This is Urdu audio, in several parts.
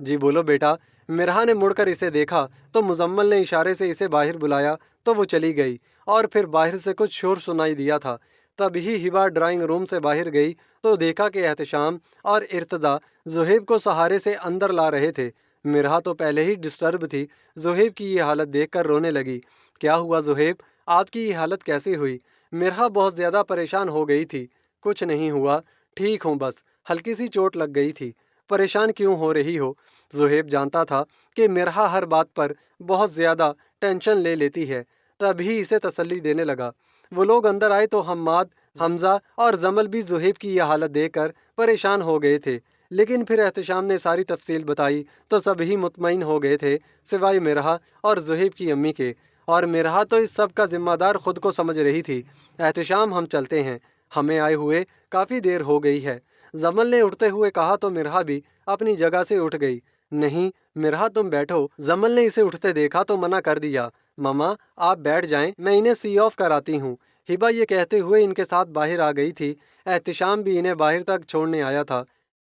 جی بولو بیٹا۔ مرہا نے مڑ کر اسے دیکھا تو مزمل نے اشارے سے اسے باہر بلایا تو وہ چلی گئی، اور پھر باہر سے کچھ شور سنائی دیا تھا۔ تب ہی ہبا ڈرائنگ روم سے باہر گئی تو دیکھا کہ احتشام اور ارتضیٰ زہیب کو سہارے سے اندر لا رہے تھے۔ مرہا تو پہلے ہی ڈسٹرب تھی، زہیب کی یہ حالت دیکھ کر رونے لگی۔ کیا ہوا زہیب، آپ کی یہ حالت کیسی ہوئی؟ مرہا بہت زیادہ پریشان ہو گئی تھی۔ کچھ نہیں ہوا، ٹھیک ہوں، بس ہلکی سی چوٹ لگ گئی تھی۔ پریشان کیوں ہو رہی ہو؟ زہیب جانتا تھا کہ مرہا ہر بات پر بہت زیادہ ٹینشن لے لیتی ہے، تبھی اسے تسلی دینے لگا۔ وہ لوگ اندر آئے تو حماد، حمزہ اور زمل بھی زہیب کی یہ حالت دیکھ کر پریشان ہو گئے تھے، لیکن پھر احتشام نے ساری تفصیل بتائی تو سب ہی مطمئن ہو گئے تھے سوائے مرہا اور زہیب کی امی کے، اور مرہا تو اس سب کا ذمہ دار خود کو سمجھ رہی تھی۔ احتشام، ہم چلتے ہیں، ہمیں آئے ہوئے کافی دیر ہو گئی ہے۔ زمل نے اٹھتے ہوئے کہا تو مرہا بھی اپنی جگہ سے اٹھ گئی۔ نہیں مرہا، تم بیٹھو۔ زمل نے اسے اٹھتے دیکھا تو منع کر دیا۔ ماما آپ بیٹھ جائیں، میں انہیں سی آف کراتی ہوں۔ ہبا یہ کہتے ہوئے ان کے ساتھ باہر آ گئی تھی۔ احتشام بھی انہیں باہر تک چھوڑنے آیا تھا۔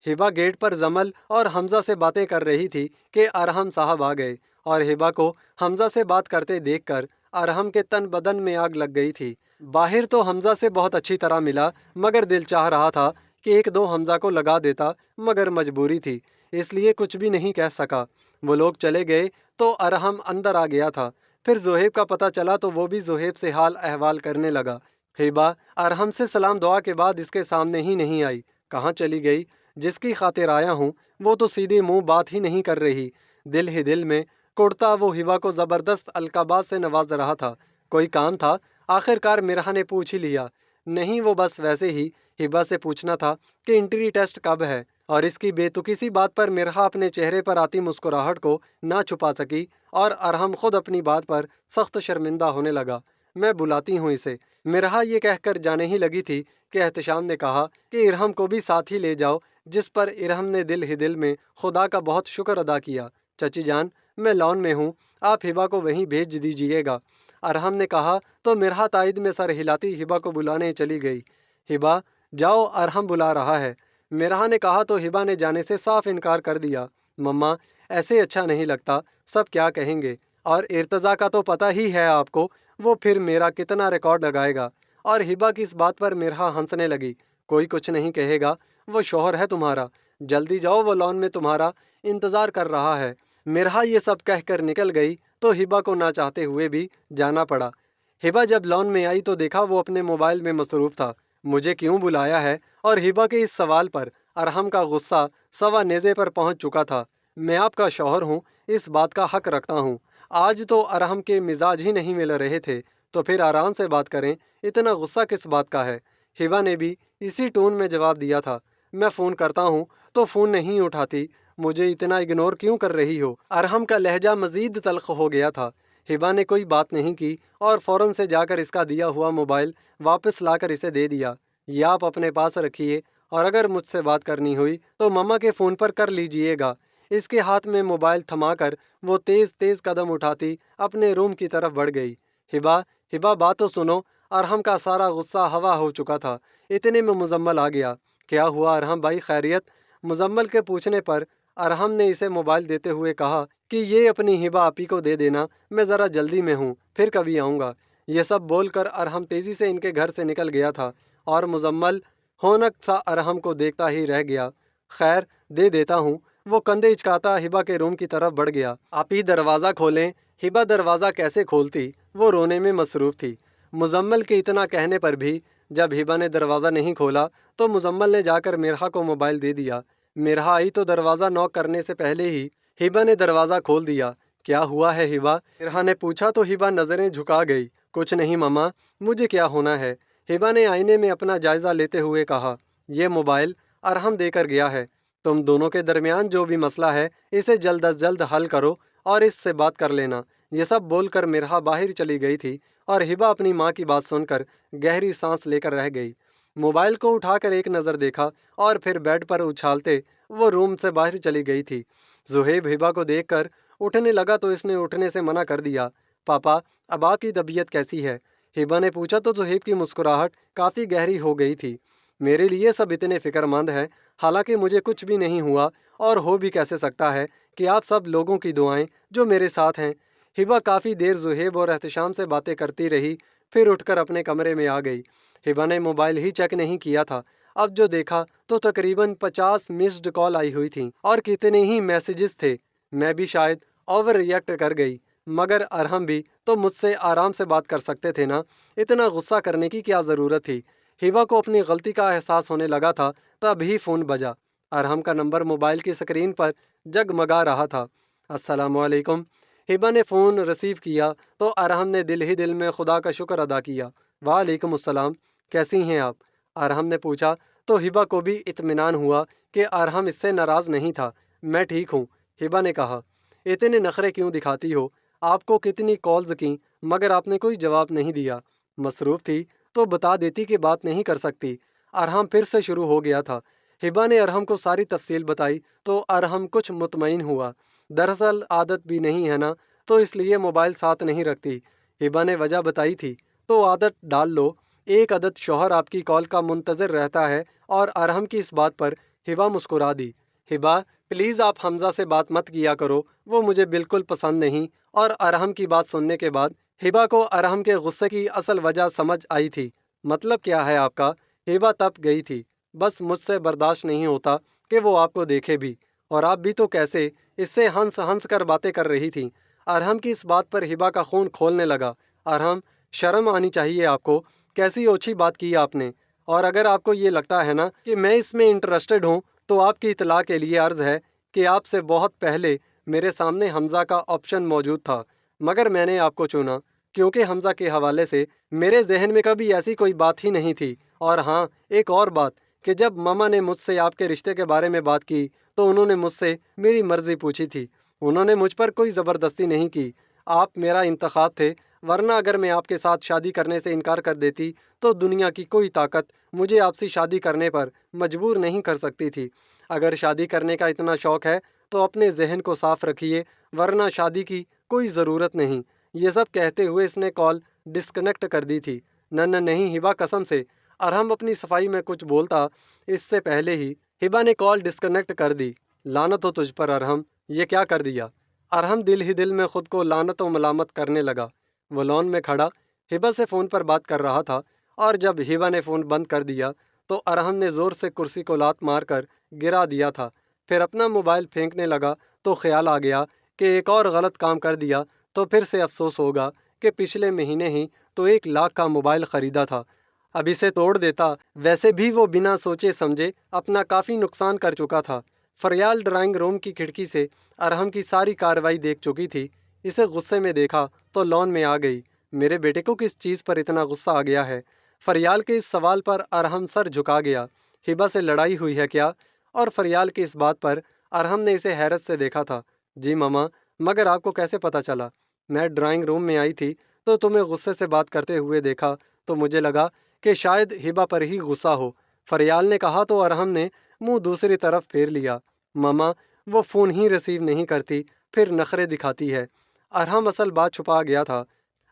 ہبا گیٹ پر زمل اور حمزہ سے باتیں کر رہی تھی کہ ارحم صاحب آ گئے، اور ہبا کو حمزہ سے بات کرتے دیکھ کر ارحم کے تن بدن میں آگ لگ گئی تھی۔ باہر تو حمزہ سے بہت اچھی طرح ملا، مگر دل چاہ رہا تھا کہ ایک دو حمزہ کو لگا دیتا، مگر مجبوری تھی، اس لیے کچھ بھی نہیں کہہ سکا۔ وہ لوگ چلے گئے تو ارحم اندر آ گیا تھا۔ پھر زہیب کا پتہ چلا تو وہ بھی زہیب سے حال احوال کرنے لگا۔ ہبا ارحم سے سلام دعا کے بعد اس کے سامنے ہی نہیں آئی۔ کہاں چلی گئی؟ جس کی خاطر آیا ہوں وہ تو سیدھے منہ بات ہی نہیں کر رہی۔ دل ہی دل میں کڑتا وہ ہبا کو زبردست القابات سے نواز رہا تھا۔ کوئی کام تھا؟ آخر کار مرہا نے پوچھ ہی لیا۔ نہیں، وہ بس ویسے ہی ہبا سے پوچھنا تھا کہ انٹری ٹیسٹ کب ہے، اور اس کی بے تکی سی بات پر مرہا اپنے چہرے پر آتی مسکراہٹ کو نہ چھپا سکی، اور ارحم خود اپنی بات پر سخت شرمندہ ہونے لگا۔ میں بلاتی ہوں اسے۔ مرہا یہ کہہ کر جانے ہی لگی تھی کہ احتشام نے کہا کہ ارحم کو بھی ساتھ ہی لے جاؤ، جس پر ارحم نے دل ہی دل میں خدا کا بہت شکر ادا کیا۔ چچی جان، میں لان میں ہوں، آپ ہبا کو وہیں بھیج دیجیے گا، ارحم نے کہا تو مرہا تائید میں سر ہلاتی ہبا کو بلانے چلی گئی۔ ہبا جاؤ، ارحم بلا رہا ہے، مرہا نے کہا تو ہبا نے جانے سے صاف انکار کر دیا۔ مما ایسے اچھا نہیں لگتا، سب کیا کہیں گے، اور ارتضیٰ کا تو پتہ ہی ہے آپ کو، وہ پھر میرا کتنا ریکارڈ لگائے گا۔ اور ہبا کی اس بات پر مرہا ہنسنے لگی۔ کوئی کچھ نہیں کہے گا، وہ شوہر ہے تمہارا، جلدی جاؤ، وہ لان میں تمہارا انتظار کر رہا ہے۔ مرہا یہ سب کہہ کر نکل گئی تو ہبا کو نہ چاہتے ہوئے بھی جانا پڑا۔ ہبا جب لان میں آئی تو دیکھا وہ اپنے موبائل میں مصروف تھا۔ مجھے کیوں بلایا ہے؟ اور ہبا کے اس سوال پر ارحم کا غصہ سوا نیزے پر پہنچ چکا تھا۔ میں آپ کا شوہر ہوں، اس بات کا حق رکھتا ہوں۔ آج تو ارحم کے مزاج ہی نہیں مل رہے تھے، تو پھر آرام سے بات کریں، اتنا غصہ کس بات کا ہے؟ ہبا نے بھی اسی ٹون میں جواب دیا تھا۔ میں فون کرتا ہوں تو فون نہیں اٹھاتی، مجھے اتنا اگنور کیوں کر رہی ہو؟ ارحم کا لہجہ مزید تلخ ہو گیا تھا۔ ہبا نے کوئی بات نہیں کی اور فوراً سے جا کر اس کا دیا ہوا موبائل واپس لا کر اسے دے دیا۔ یہ آپ اپنے پاس رکھیے، اور اگر مجھ سے بات کرنی ہوئی تو مما کے فون پر کر لیجئے گا۔ اس کے ہاتھ میں موبائل تھما کر وہ تیز تیز قدم اٹھاتی اپنے روم کی طرف بڑھ گئی۔ ہبا بات تو سنو۔ ارحم کا سارا غصہ ہوا ہو چکا تھا۔ اتنے میں مزمل آ گیا۔ کیا ہوا ارحم بھائی، خیریت؟ مزمل کے پوچھنے پر ارحم نے اسے موبائل دیتے ہوئے کہا کہ یہ اپنی ہبا آپی کو دے دینا، میں ذرا جلدی میں ہوں، پھر کبھی آؤں گا۔ یہ سب بول کر ارحم تیزی سے ان کے گھر سے نکل گیا تھا، اور مزمل ہونک سا ارحم کو دیکھتا ہی رہ گیا۔ خیر، دے دیتا ہوں، وہ کندھے اچکاتا ہبا کے روم کی طرف بڑھ گیا۔ آپی دروازہ کھولیں۔ ہبا دروازہ کیسے کھولتی، وہ رونے میں مصروف تھی۔ مزمل کے اتنا کہنے پر بھی جب ہبا نے دروازہ نہیں کھولا تو مزمل نے جا کر مرہا کو موبائل دے دیا۔ مرہا آئی تو دروازہ نوک کرنے سے پہلے ہی ہبا نے دروازہ کھول دیا۔ کیا ہوا ہے ہبا؟ مرہا نے پوچھا تو ہبا نظریں جھکا گئی۔ کچھ نہیں مما، مجھے کیا ہونا ہے؟ ہبا نے آئینے میں اپنا جائزہ لیتے ہوئے کہا۔ یہ موبائل ارحم دے کر گیا ہے، تم دونوں کے درمیان جو بھی مسئلہ ہے اسے جلد از جلد حل کرو اور اس سے بات کر لینا۔ یہ سب بول کر مرہا باہر چلی گئی تھی، اور ہبا اپنی ماں کی بات سن کر گہری سانس لے کر رہ گئی۔ موبائل کو اٹھا کر ایک نظر دیکھا اور پھر بیڈ پر اچھالتے وہ روم سے باہر چلی گئی تھی۔ زہیب ہبا کو دیکھ کر اٹھنے لگا تو اس نے اٹھنے سے منع کر دیا۔ پاپا اب آپ کی طبیعت کیسی ہے؟ ہبا نے پوچھا تو زہیب کی مسکراہٹ کافی گہری ہو گئی تھی۔ میرے لیے سب اتنے فکر مند ہیں، حالانکہ مجھے کچھ بھی نہیں ہوا، اور ہو بھی کیسے سکتا ہے؟ کہ آپ سب لوگوں کی دعائیں جو میرے ساتھ ہیں۔ ہبا کافی دیر زہیب اور احتشام سے باتیں کرتی رہی، پھر اٹھ کر اپنے کمرے میں آ گئی۔ ہبا نے موبائل ہی چیک نہیں کیا تھا، اب جو دیکھا تو تقریباً 50 مسڈ کال آئی ہوئی تھیں اور کتنے ہی میسیجز تھے۔ میں بھی شاید اوور ریئیکٹ کر گئی، مگر ارحم بھی تو مجھ سے آرام سے بات کر سکتے تھے نا، اتنا غصہ کرنے کی کیا ضرورت تھی۔ ہبا کو اپنی غلطی کا احساس ہونے لگا تھا، تب ہی فون بجا۔ ارحم کا نمبر موبائل کی سکرین پر جگمگا رہا تھا۔ السلام علیکم۔ ہبا نے فون ریسیو کیا تو ارحم نے دل ہی دل میں خدا کا شکر ادا کیا۔ وعلیکم السلام، کیسی ہیں آپ؟ ارحم نے پوچھا تو ہبا کو بھی اطمینان ہوا کہ ارحم اس سے ناراض نہیں تھا۔ میں ٹھیک ہوں، ہبا نے کہا۔ اتنے نخرے کیوں دکھاتی ہو؟ آپ کو کتنی کالز کیں مگر آپ نے کوئی جواب نہیں دیا۔ مصروف تھی تو بتا دیتی کہ بات نہیں کر سکتی۔ ارحم پھر سے شروع ہو گیا تھا۔ ہبا نے ارحم کو ساری تفصیل بتائی تو ارحم کچھ مطمئن ہوا۔ دراصل عادت بھی نہیں ہے نا، تو اس لیے موبائل ساتھ نہیں رکھتی۔ ہبا نے وجہ بتائی تھی تو عادت ڈال لو۔ ایک عدد شوہر آپ کی کال کا منتظر رہتا ہے، اور ارحم کی اس بات پر ہبا مسکرا دی۔ ہبا پلیز آپ حمزہ سے بات مت کیا کرو، وہ مجھے بالکل پسند نہیں۔ اور ارحم کی بات سننے کے بعد ہبا کو ارحم کے غصے کی اصل وجہ سمجھ آئی تھی۔ مطلب کیا ہے آپ کا؟ ہبا تپ گئی تھی۔ بس مجھ سے برداشت نہیں ہوتا کہ وہ آپ کو دیکھے بھی، اور آپ بھی تو کیسے اس سے ہنس ہنس کر باتیں کر رہی تھیں۔ ارحم کی اس بات پر ہبا کا خون کھولنے لگا۔ ارحم، شرم آنی چاہیے آپ کو، کیسی اوچھی بات کی آپ نے۔ اور اگر آپ کو یہ لگتا ہے نا کہ میں اس میں انٹرسٹڈ ہوں تو آپ کی اطلاع کے لیے عرض ہے کہ آپ سے بہت پہلے میرے سامنے حمزہ کا آپشن موجود تھا، مگر میں نے آپ کو چنا کیونکہ حمزہ کے حوالے سے میرے ذہن میں کبھی ایسی کوئی بات ہی نہیں تھی۔ اور ہاں، ایک اور بات کہ جب ماما نے مجھ سے آپ کے رشتے کے بارے میں بات کی تو انہوں نے مجھ سے میری مرضی پوچھی تھی، انہوں نے مجھ پر کوئی زبردستی نہیں کی۔ آپ میرا انتخاب تھے، ورنہ اگر میں آپ کے ساتھ شادی کرنے سے انکار کر دیتی تو دنیا کی کوئی طاقت مجھے آپ سے شادی کرنے پر مجبور نہیں کر سکتی تھی۔ اگر شادی کرنے کا اتنا شوق ہے تو اپنے ذہن کو صاف رکھیے، ورنہ شادی کی کوئی ضرورت نہیں۔ یہ سب کہتے ہوئے اس نے کال ڈسکنیکٹ کر دی تھی۔ نہ نہیں ہبا، قسم سے۔ ارحم اپنی صفائی میں کچھ بولتا اس سے پہلے ہی ہبا نے کال ڈسکنیکٹ کر دی۔ لعنت ہو تجھ پر ارحم، یہ کیا کر دیا؟ ارحم دل ہی دل میں خود کو لعنت و ملامت کرنے لگا۔ وہ لان میں کھڑا ہبا سے فون پر بات کر رہا تھا، اور جب ہبا نے فون بند کر دیا تو ارحم نے زور سے کرسی کو لات مار کر گرا دیا تھا۔ پھر اپنا موبائل پھینکنے لگا تو خیال آ گیا کہ ایک اور غلط کام کر دیا تو پھر سے افسوس ہوگا کہ پچھلے مہینے ہی تو 1 لاکھ کا موبائل خریدا تھا، اب اسے توڑ دیتا۔ ویسے بھی وہ بنا سوچے سمجھے اپنا کافی نقصان کر چکا تھا۔ فریال ڈرائنگ روم کی کھڑکی سے ارحم کی ساری کارروائی دیکھ چکی تھی۔ اسے غصے میں دیکھا تو لان میں آ گئی۔ میرے بیٹے کو کس چیز پر اتنا غصہ آ گیا ہے؟ فریال کے اس سوال پر ارحم سر جھکا گیا۔ ہبا سے لڑائی ہوئی ہے کیا؟ اور فریال کی اس بات پر ارحم نے اسے حیرت سے دیکھا تھا۔ جی ماما، مگر آپ کو کیسے پتہ چلا؟ میں ڈرائنگ روم میں آئی تھی تو تمہیں غصے سے بات کرتے ہوئے دیکھا تو مجھے لگا کہ شاید ہبا پر ہی غصہ ہو، فریال نے کہا تو ارحم نے منہ دوسری طرف پھیر لیا۔ ماما، وہ فون ہی ریسیو نہیں کرتی، پھر نخرے دکھاتی ہے۔ ارحم اصل بات چھپا گیا تھا۔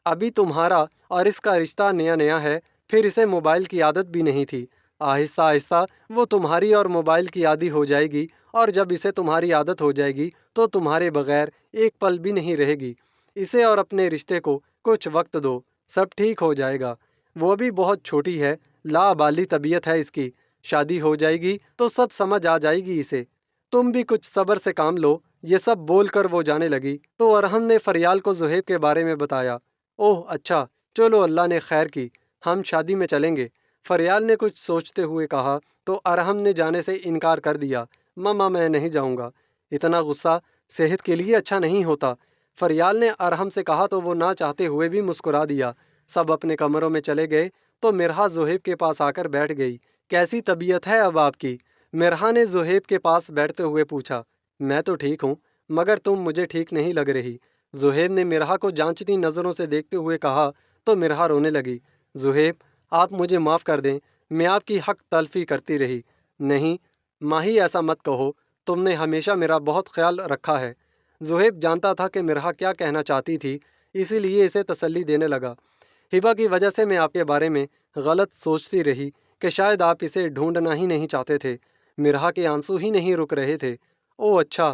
ابھی تمہارا اور اس کا رشتہ نیا نیا ہے، پھر اسے موبائل کی عادت بھی نہیں تھی۔ آہستہ آہستہ وہ تمہاری اور موبائل کی عادی ہو جائے گی، اور جب اسے تمہاری عادت ہو جائے گی تو تمہارے بغیر ایک پل بھی نہیں رہے گی۔ اسے اور اپنے رشتے کو کچھ وقت دو، سب ٹھیک ہو جائے گا۔ وہ بھی بہت چھوٹی ہے، لاابالی طبیعت ہے اس کی، شادی ہو جائے گی تو سب سمجھ آ جائے گی اسے۔ تم بھی کچھ صبر سے کام لو۔ یہ سب بول کر وہ جانے لگی تو ارحم نے فریال کو زہیب کے بارے میں بتایا۔ اوہ اچھا، چلو اللہ نے خیر کی، ہم شادی میں چلیں گے۔ فریال نے کچھ سوچتے ہوئے کہا تو ارحم نے جانے سے انکار کر دیا۔ ماما، میں نہیں جاؤں گا، اتنا غصہ صحت کے لیے اچھا نہیں ہوتا۔ فریال نے ارحم سے کہا تو وہ نہ چاہتے ہوئے بھی مسکرا دیا۔ سب اپنے کمروں میں چلے گئے تو مرحا زہیب کے پاس آ کر بیٹھ گئی۔ کیسی طبیعت ہے اب آپ کی؟ مرحا نے زہیب کے پاس بیٹھتے ہوئے پوچھا۔ میں تو ٹھیک ہوں، مگر تم مجھے ٹھیک نہیں لگ رہی۔ زہیب نے مرحا کو جانچتی نظروں سے دیکھتے ہوئے کہا تو مرحا رونے لگی۔ زہیب، آپ مجھے معاف کر دیں، میں آپ کی حق تلفی کرتی رہی۔ نہیں ماہی، ایسا مت کہو، تم نے ہمیشہ میرا بہت خیال رکھا ہے۔ زہیب جانتا تھا کہ مرحا کیا کہنا چاہتی تھی، اسی لیے اسے تسلی دینے لگا۔ ہبا کی وجہ سے میں آپ کے بارے میں غلط سوچتی رہی کہ شاید آپ اسے ڈھونڈنا ہی نہیں چاہتے تھے۔ مرحا کے آنسو ہی نہیں رک رہے تھے۔ اوہ اچھا،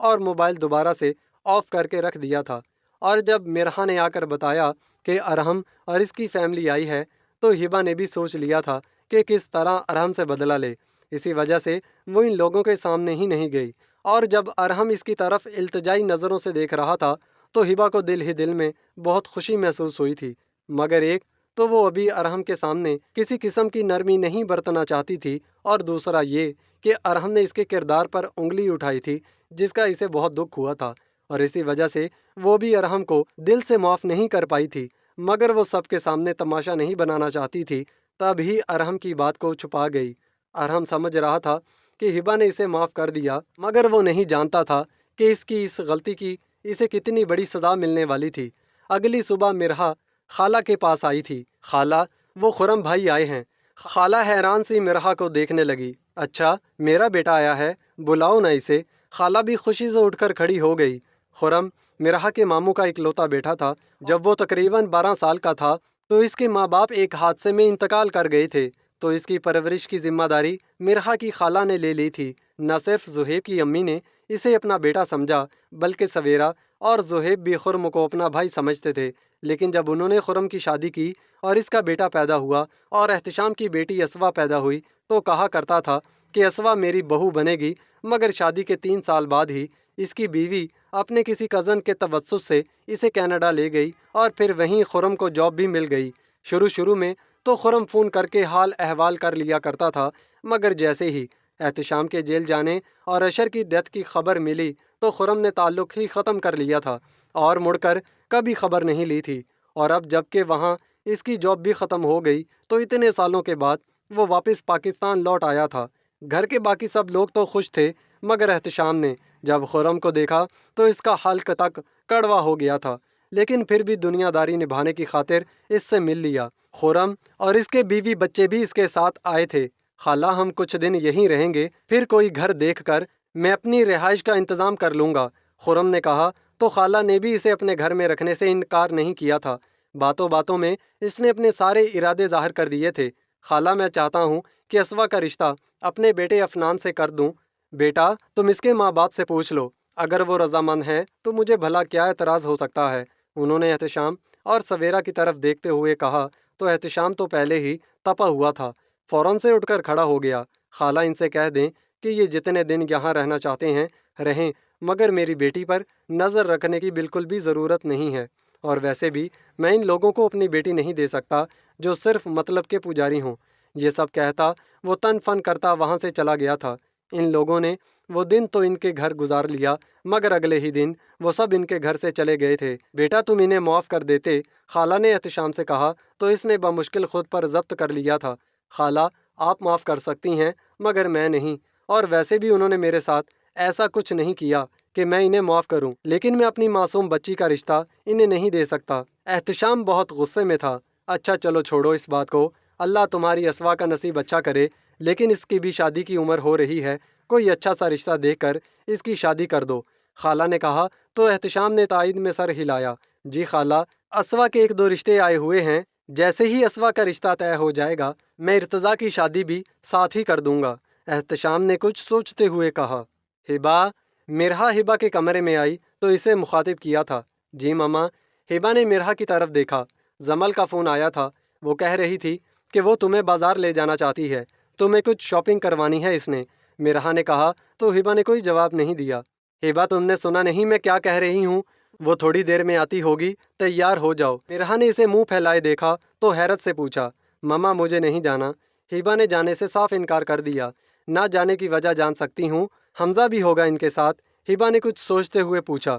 اور موبائل دوبارہ سے آف کر کے رکھ دیا تھا۔ اور جب مرحا نے آ کر بتایا کہ ارحم اور اس کی فیملی آئی ہے تو ہبا نے بھی سوچ لیا تھا کہ کس طرح ارحم سے بدلہ لے۔ اسی وجہ سے وہ ان لوگوں کے سامنے ہی نہیں گئی، اور جب ارحم اس کی طرف التجائی نظروں سے دیکھ رہا تھا تو ہبا کو دل ہی دل میں بہت خوشی محسوس ہوئی تھی، مگر ایک تو وہ ابھی ارحم کے سامنے کسی قسم کی نرمی نہیں برتنا چاہتی تھی، اور دوسرا یہ کہ ارحم نے اس کے کردار پر انگلی اٹھائی تھی جس کا اسے بہت دکھ ہوا تھا، اور اسی وجہ سے وہ بھی ارحم کو دل سے معاف نہیں کر پائی تھی، مگر وہ سب کے سامنے تماشا نہیں بنانا چاہتی تھی۔ تب ہی ارحم کی بات کو چھپا گئی۔ ارحم سمجھ رہا تھا کہ ہبا نے اسے معاف کر دیا، مگر وہ نہیں جانتا تھا کہ اس کی اس غلطی کی اسے کتنی بڑی سزا ملنے والی تھی۔ اگلی صبح مرحا خالہ کے پاس آئی تھی۔ خالہ، وہ خرم بھائی آئے ہیں۔ خالہ حیران سی مرحا کو دیکھنے لگی۔ اچھا، میرا بیٹا آیا ہے، بلاؤ نہ اسے۔ خالہ بھی خوشی سے اٹھ کر کھڑی ہو گئی۔ خرم مرحا کے ماموں کا اکلوتا بیٹا تھا۔ جب وہ تقریباً 12 سال کا تھا تو اس کے ماں باپ ایک حادثے میں انتقال کر گئے تھے، تو اس کی پرورش کی ذمہ داری مرحا کی خالہ نے لے لی تھی۔ نہ صرف زہیب کی امی نے اسے اپنا بیٹا سمجھا، بلکہ سویرا اور زہیب بھی خرم کو اپنا بھائی سمجھتے تھے، لیکن جب انہوں نے خرم کی شادی کی اور اس کا بیٹا پیدا ہوا اور احتشام کی بیٹی اسوا پیدا ہوئی تو کہا کرتا تھا کہ اسوا میری بہو بنے گی، مگر شادی کے 3 سال بعد ہی اس کی بیوی اپنے کسی کزن کے توسط سے اسے کینیڈا لے گئی، اور پھر وہیں خرم کو جاب بھی مل گئی۔ شروع میں تو خرم فون کر کے حال احوال کر لیا کرتا تھا، مگر جیسے ہی احتشام کے جیل جانے اور اشر کی ڈیتھ کی خبر ملی تو خرم نے تعلق ہی ختم کر لیا تھا اور مڑ کر کبھی خبر نہیں لی تھی۔ اور اب جب کہ وہاں اس کی جاب بھی ختم ہو گئی تو اتنے سالوں کے بعد وہ واپس پاکستان لوٹ آیا تھا۔ گھر کے باقی سب لوگ تو خوش تھے، مگر احتشام نے جب خرم کو دیکھا تو اس کا حلق تک کڑوا ہو گیا تھا، لیکن پھر بھی دنیا داری نبھانے کی خاطر اس سے مل لیا۔ خرم اور اس کے بیوی بچے بھی اس کے ساتھ آئے تھے۔ خالہ، ہم کچھ دن یہیں رہیں گے، پھر کوئی گھر دیکھ کر میں اپنی رہائش کا انتظام کر لوں گا، خرم نے کہا، تو خالہ نے بھی اسے اپنے گھر میں رکھنے سے انکار نہیں کیا تھا۔ باتوں باتوں میں اس نے اپنے سارے ارادے ظاہر کر دیے تھے۔ خالہ، میں چاہتا ہوں کہ اسوا کا رشتہ اپنے بیٹے افنان سے کر دوں۔ بیٹا، تم اس کے ماں باپ سے پوچھ لو، اگر وہ رضامند ہیں تو مجھے بھلا کیا اعتراض ہو سکتا ہے، انہوں نے احتشام اور سویرا کی طرف دیکھتے ہوئے کہا۔ تو احتشام تو پہلے ہی تپا ہوا تھا، فوراً سے اٹھ کر کھڑا ہو گیا۔ خالہ، ان سے کہہ دیں کہ یہ جتنے دن یہاں رہنا چاہتے ہیں رہیں، مگر میری بیٹی پر نظر رکھنے کی بالکل بھی ضرورت نہیں ہے، اور ویسے بھی میں ان لوگوں کو اپنی بیٹی نہیں دے سکتا جو صرف مطلب کے پجاری ہوں۔ یہ سب کہتا وہ تن فن کرتا وہاں سے چلا گیا تھا۔ ان لوگوں نے وہ دن تو ان کے گھر گزار لیا، مگر اگلے ہی دن وہ سب ان کے گھر سے چلے گئے تھے۔ بیٹا، تم انہیں معاف کر دیتے، خالہ نے احتشام سے کہا، تو اس نے بمشکل خود پر ضبط کر لیا تھا۔ خالہ، آپ معاف کر سکتی ہیں، مگر میں نہیں، اور ویسے بھی انہوں نے میرے ساتھ ایسا کچھ نہیں کیا کہ میں انہیں معاف کروں، لیکن میں اپنی معصوم بچی کا رشتہ انہیں نہیں دے سکتا۔ احتشام بہت غصے میں تھا۔ اچھا چلو چھوڑو اس بات کو، اللہ تمہاری اسوا کا نصیب اچھا کرے، لیکن اس کی بھی شادی کی عمر ہو رہی ہے، کوئی اچھا سا رشتہ دیکھ کر اس کی شادی کر دو، خالہ نے کہا۔ تو احتشام نے تائید میں سر ہلایا۔ جی خالہ، اسوا کے 1-2 رشتے آئے ہوئے ہیں، جیسے ہی اسوا کا رشتہ طے ہو جائے گا میں ارتضیٰ کی شادی بھی ساتھ ہی کر دوں گا، احتشام نے کچھ سوچتے ہوئے کہا۔ ہبا، مرحا ہبا کے کمرے میں آئی تو اسے مخاطب کیا تھا۔ جی ماما۔ ہبا نے مرحا کی طرف دیکھا۔ زمل کا فون آیا تھا، وہ کہہ رہی تھی کہ وہ تمہیں بازار لے جانا چاہتی ہے، تمہیں کچھ شاپنگ کروانی ہے اس نے، مرحا نے کہا، تو ہبا نے کوئی جواب نہیں دیا۔ ہبا، تم نے سنا نہیں میں کیا کہہ رہی ہوں؟ وہ تھوڑی دیر میں آتی ہوگی، تیار ہو جاؤ۔ مرحا نے اسے منہ پھیلائے دیکھا تو حیرت سے پوچھا، ماما مجھے نہیں جانا۔ ہبا نے جانے سے صاف انکار کر دیا۔ نہ جانے کی وجہ جان سکتی ہوں؟ حمزہ بھی ہوگا ان کے ساتھ؟ ہبا نے کچھ سوچتے ہوئے پوچھا۔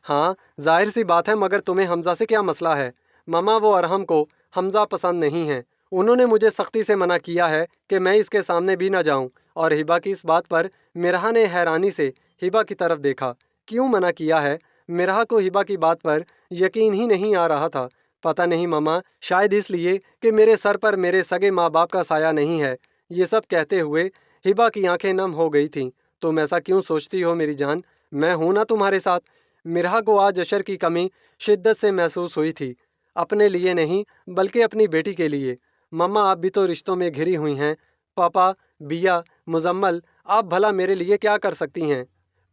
ہاں ظاہر سی بات ہے، مگر تمہیں حمزہ سے کیا مسئلہ ہے؟ ماما، وہ ارحم کو حمزہ پسند نہیں ہیں، انہوں نے مجھے سختی سے منع کیا ہے کہ میں اس کے سامنے بھی نہ جاؤں۔ اور ہبا کی اس بات پر مرحا نے حیرانی سے ہبا کی طرف دیکھا۔ کیوں منع کیا ہے؟ مرحا کو ہبا کی بات پر یقین ہی نہیں آ رہا تھا۔ پتہ نہیں ماما، شاید اس لیے کہ میرے سر پر میرے سگے ماں باپ کا سایہ نہیں ہے۔ یہ سب کہتے ہوئے ہبا کی آنکھیں نم ہو گئی تھیں۔ تم ایسا کیوں سوچتی ہو میری جان؟ میں ہوں نا تمہارے ساتھ۔ مرحا کو آج اشر کی کمی شدت سے محسوس ہوئی تھی، اپنے لیے نہیں بلکہ اپنی بیٹی کے لیے۔ ماما، آپ بھی تو رشتوں میں گھری ہوئی ہیں، پاپا، بیا، مزمل، آپ بھلا میرے لیے کیا کر سکتی ہیں؟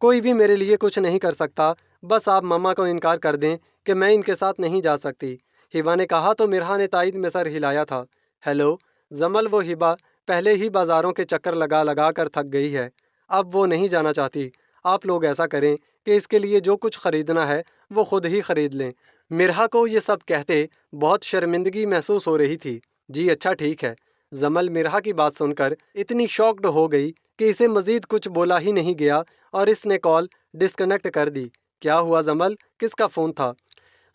کوئی بھی میرے لیے کچھ نہیں کر سکتا، بس آپ مما کو انکار کر دیں کہ میں ان کے ساتھ نہیں جا سکتی۔ ہبا نے کہا تو مرحا نے تائید میں سر ہلایا تھا۔ ہیلو زمل، وہ ہبا پہلے ہی بازاروں کے چکر لگا لگا کر تھک گئی ہے، اب وہ نہیں جانا چاہتی۔ آپ لوگ ایسا کریں کہ اس کے لیے جو کچھ خریدنا ہے وہ خود ہی خرید لیں۔ مرحا کو یہ سب کہتے بہت شرمندگی محسوس ہو رہی تھی۔ جی اچھا ٹھیک ہے۔ زمل مرحا کی بات سن کر اتنی شاکڈ ہو گئی کہ اسے مزید کچھ بولا ہی نہیں گیا اور اس نے کال ڈسکنیکٹ کر دی۔ کیا ہوا زمل، کس کا فون تھا؟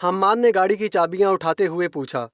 حماد نے گاڑی کی چابیاں اٹھاتے ہوئے پوچھا۔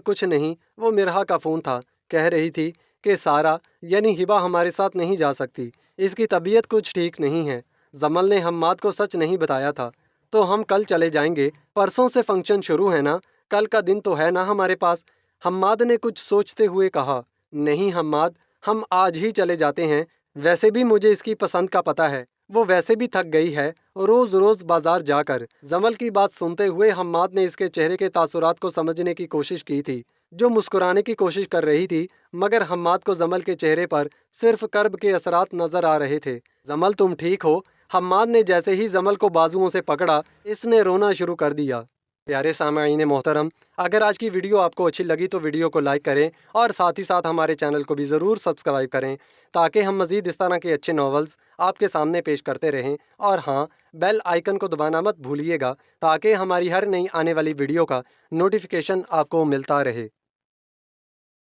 کچھ نہیں، وہ مرحا کا فون تھا، کہہ رہی تھی کہ سارا یعنی ہبا ہمارے ساتھ نہیں جا سکتی، اس کی طبیعت کچھ ٹھیک نہیں ہے۔ زمل نے حماد کو سچ نہیں بتایا تھا۔ تو ہم کل چلے جائیں گے، پرسوں سے فنکشن شروع ہے نا، کل کا دن تو ہے نا ہمارے پاس؟ حماد نے کچھ سوچتے ہوئے کہا۔ نہیں حماد، ہم آج ہی چلے جاتے ہیں، ویسے بھی مجھے اس کی پسند کا پتہ ہے، وہ ویسے بھی تھک گئی ہے روز روز بازار جا کر۔ زمل کی بات سنتے ہوئے حماد نے اس کے چہرے کے تاثرات کو سمجھنے کی کوشش کی تھی، جو مسکرانے کی کوشش کر رہی تھی، مگر حماد کو زمل کے چہرے پر صرف کرب کے اثرات نظر آ رہے تھے۔ زمل تم ٹھیک ہو؟ حماد نے جیسے ہی زمل کو بازوؤں سے پکڑا، اس نے رونا شروع کر دیا۔ پیارے سامعین محترم، اگر آج کی ویڈیو آپ کو اچھی لگی تو ویڈیو کو لائک کریں اور ساتھ ہی ساتھ ہمارے چینل کو بھی ضرور سبسکرائب کریں تاکہ ہم مزید اس طرح کے اچھے ناولز آپ کے سامنے پیش کرتے رہیں۔ اور ہاں، بیل آئیکن کو دبانا مت بھولیے گا تاکہ ہماری ہر نئی آنے والی ویڈیو کا نوٹیفیکیشن آپ کو ملتا رہے۔